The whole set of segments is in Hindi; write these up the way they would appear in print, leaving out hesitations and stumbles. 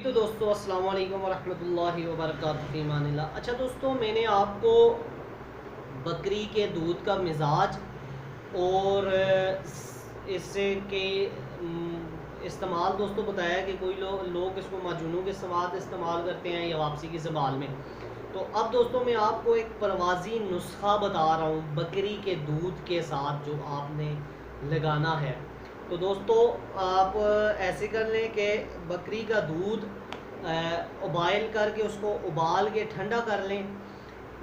तो दोस्तों अस्सलाम वालेकुम वरहमतुल्लाहि वबरकातुहू फ़ी अमानिल्लाह। अच्छा दोस्तों, मैंने आपको बकरी के दूध का मिज़ाज और इससे के इस्तेमाल दोस्तों बताया कि कोई लोग इसको माजूनों के सवात इस्तेमाल करते हैं या वापसी की सँभाल में। तो अब दोस्तों मैं आपको एक परवाज़ी नुस्खा बता रहा हूँ बकरी के दूध के साथ जो आपने लगाना है। तो दोस्तों आप ऐसे कर लें कि बकरी का दूध उबाइल करके उसको उबाल के ठंडा कर लें।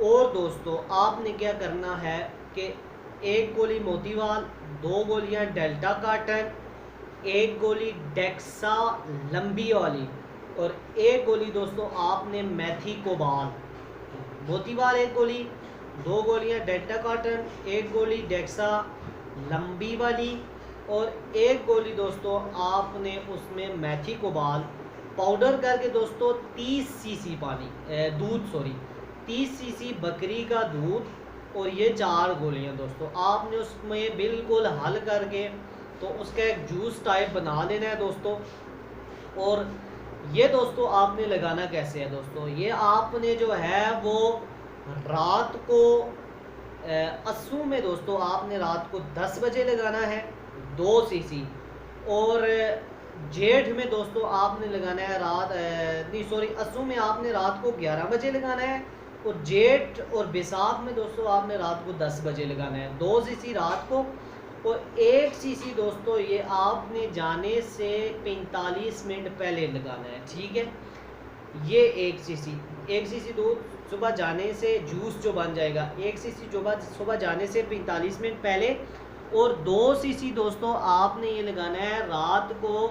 और दोस्तों आपने क्या करना है कि एक गोली मोतीवाल, दो गोलियां डेल्टा कार्टन, एक गोली डेक्सा लंबी वाली और एक गोली दोस्तों आपने मेथी कोबाल। मोतीवाल एक गोली, दो गोलियां डेल्टा कार्टन, एक गोली डेक्सा लंबी वाली और एक गोली दोस्तों आपने उसमें मेथी कोबाल पाउडर करके दोस्तों 30 सीसी पानी दूध 30 सीसी बकरी का दूध और ये 4 गोलियां दोस्तों आपने उसमें बिल्कुल हल करके तो उसका एक जूस टाइप बना लेना है दोस्तों। और ये दोस्तों आपने लगाना कैसे है दोस्तों, ये आपने जो है वो रात को अस्सू में दोस्तों आपने रात को 10 बजे लगाना है 2 सीसी। और जेठ में दोस्तों आपने लगाना है अस्सू में आपने रात को 11 बजे लगाना है और जेठ और बैसाख में दोस्तों आपने रात को 10 बजे लगाना है। 2 सीसी रात को और 1 सीसी दोस्तों ये आपने जाने से 45 मिनट पहले लगाना है, ठीक है। ये 1 सीसी दूध सुबह जाने से जूस जो बन जाएगा, 1 सीसी जो सुबह जाने से 45 मिनट पहले और 2 सीसी दोस्तों आपने ये लगाना है रात को।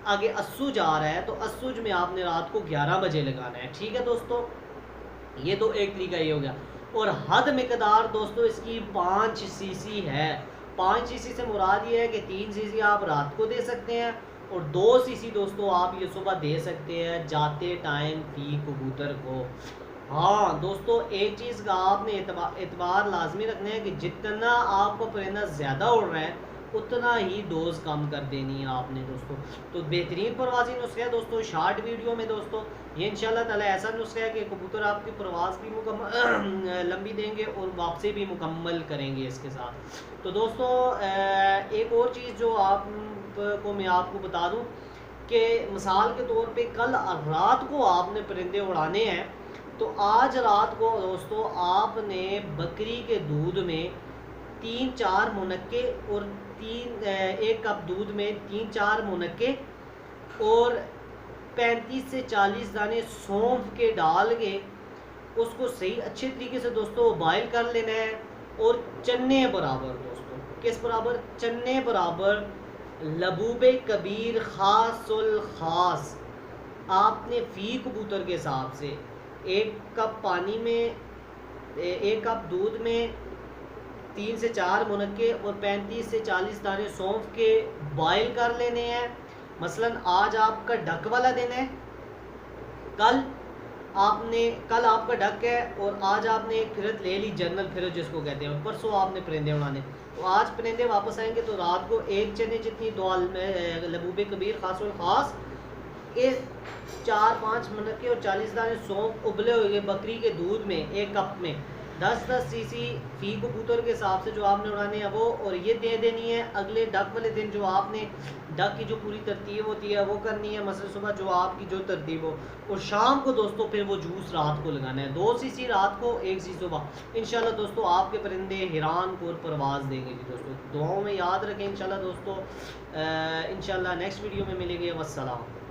आगे अस्सू जा रहा है तो अस्सू में आपने रात को 11 बजे लगाना है, ठीक है दोस्तों। ये तो एक तरीका ये हो गया। और हद मिकदार दोस्तों इसकी 5 सीसी है। 5 सीसी से मुराद ये है कि 3 सीसी आप रात को दे सकते हैं और 2 सीसी दोस्तों आप ये सुबह दे सकते हैं जाते टाइम फी कबूतर को। हाँ दोस्तों, एक चीज़ का आपने एतबार लाजमी रखना है कि जितना आपका परिंदा ज़्यादा उड़ रहा है उतना ही डोज कम कर देनी है आपने दोस्तों। तो बेहतरीन परवाज़ी नुस्खा है दोस्तों, शार्ट वीडियो में दोस्तों ये इंशाल्लाह ताला ऐसा नुस्खा है कि कबूतर आपकी परवाज़ भी मुकम्मल लंबी देंगे और वापसी भी मुकम्मल करेंगे इसके साथ। तो दोस्तों एक और चीज़ जो आपको मैं आपको बता दूं कि मिसाल के तौर पे कल रात को आपने परिंदे उड़ाने हैं तो आज रात को दोस्तों आपने बकरी के दूध में 3-4 मुनक्के और 1 कप दूध में 3-4 मुनक्के और 35 से 40 दाने सौंफ के डाल के उसको सही अच्छे तरीके से दोस्तों बॉयल कर लेना है। और चन्ने बराबर दोस्तों, किस बराबर, चन्ने बराबर लबूबे कबीर खासुल खास आपने फी कबूतर के हिसाब से 1 कप पानी में 1 कप दूध में 3 से 4 मुनक्के और 35 से 40 दाने सौंफ के बॉयल कर लेने हैं। मसलन आज आपका डक वाला दिन है, कल आपका डक है और आज आपने एक फिरत ले ली, जनरल फिरत जिसको कहते हैं, परसों आपने परिंदे उड़ाने। तो आज परिंदे वापस आएंगे तो रात को 1 चने जितनी लबूबे कबीर खासुल खास 4-5 मुनक्के और 40 दाने सौंफ उबले हुए बकरी के दूध में 1 कप में 10-10 सीसी फी कबूतर के हिसाब से जो आपने उड़ाने हैं वो, और ये दे देनी है। अगले डक वाले दिन जो आपने डक की जो पूरी तरतीब होती है वो करनी है, मसलन सुबह जो आपकी जो तरतीब हो, और शाम को दोस्तों फिर वो जूस रात को लगाना है। 2 सीसी रात को, 1 सीसी सुबह। इंशाल्लाह दोस्तों आपके परिंदे हिरान को परवाज़ देंगे जी दोस्तों। दुआओं में याद रखें इंशाल्लाह दोस्तों। इंशाल्लाह नेक्स्ट वीडियो में मिलेंगे। वस्सलाम।